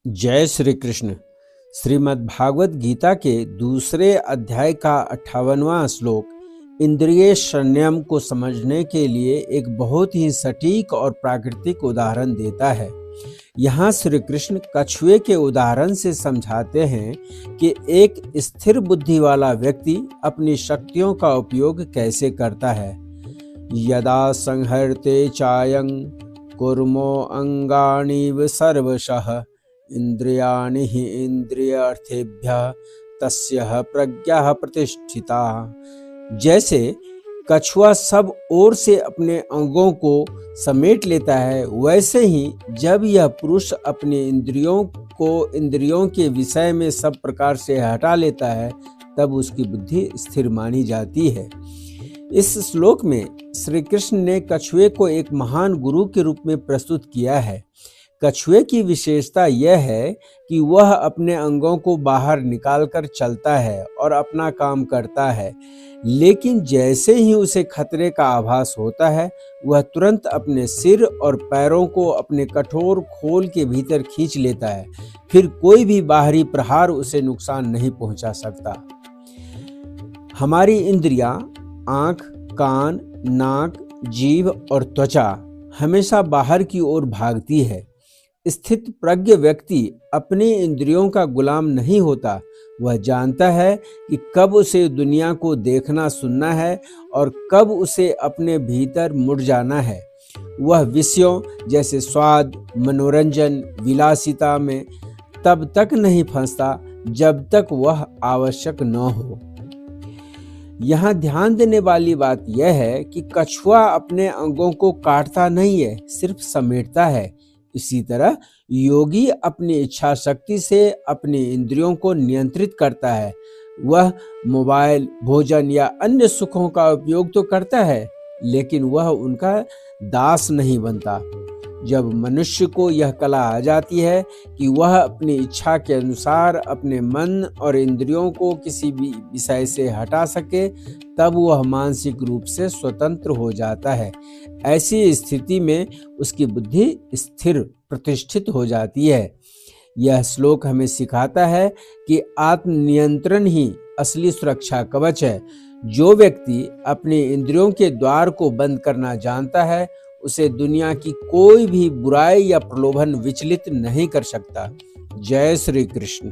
जय श्री कृष्ण। श्रीमद् भागवत गीता के दूसरे अध्याय का 58वां श्लोक इंद्रिय संयम को समझने के लिए एक बहुत ही सटीक और प्राकृतिक उदाहरण देता है। यहाँ श्री कृष्ण कछुए के उदाहरण से समझाते हैं कि एक स्थिर बुद्धि वाला व्यक्ति अपनी शक्तियों का उपयोग कैसे करता है। यदा संहरते चायं कुर्मो अंगानि सर्वशः इंद्रियाणि हि इंद्रियार्थेभ्यः तस्यः प्रज्ञा प्रतिष्ठिता। जैसे कछुआ सब ओर से अपने अंगों को समेट लेता है, वैसे ही जब यह पुरुष अपने इंद्रियों के विषय में सब प्रकार से हटा लेता है, तब उसकी बुद्धि स्थिर मानी जाती है। इस श्लोक में श्री कृष्ण ने कछुए को एक महान गुरु के रूप में प्रस्तुत किया है। कछुए की विशेषता यह है कि वह अपने अंगों को बाहर निकालकर चलता है और अपना काम करता है, लेकिन जैसे ही उसे खतरे का आभास होता है, वह तुरंत अपने सिर और पैरों को अपने कठोर खोल के भीतर खींच लेता है। फिर कोई भी बाहरी प्रहार उसे नुकसान नहीं पहुंचा सकता। हमारी इंद्रियां आंख, कान, नाक, जीभ और त्वचा हमेशा बाहर की ओर भागती है। स्थित प्रज्ञ व्यक्ति अपनी इंद्रियों का गुलाम नहीं होता। वह जानता है कि कब उसे दुनिया को देखना सुनना है और कब उसे अपने भीतर मुड़ जाना है। वह विषयों जैसे स्वाद, मनोरंजन, विलासिता में तब तक नहीं फंसता जब तक वह आवश्यक न हो। यहाँ ध्यान देने वाली बात यह है कि कछुआ अपने अंगों को काटता नहीं है, सिर्फ समेटता है। इसी तरह योगी अपनी इच्छा शक्ति से अपनी इंद्रियों को नियंत्रित करता है। वह मोबाइल, भोजन या अन्य सुखों का उपयोग तो करता है, लेकिन वह उनका दास नहीं बनता। जब मनुष्य को यह कला आ जाती है कि वह अपनी इच्छा के अनुसार अपने मन और इंद्रियों को किसी भी विषय से हटा सके, तब वह मानसिक रूप से स्वतंत्र हो जाता है। ऐसी स्थिति में उसकी बुद्धि स्थिर, प्रतिष्ठित हो जाती है। यह श्लोक हमें सिखाता है कि आत्मनियंत्रण ही असली सुरक्षा कवच है। जो व्यक्ति अपने इंद्रियों के द्वार को बंद करना जानता है, उसे दुनिया की कोई भी बुराई या प्रलोभन विचलित नहीं कर सकता। जय श्री कृष्ण।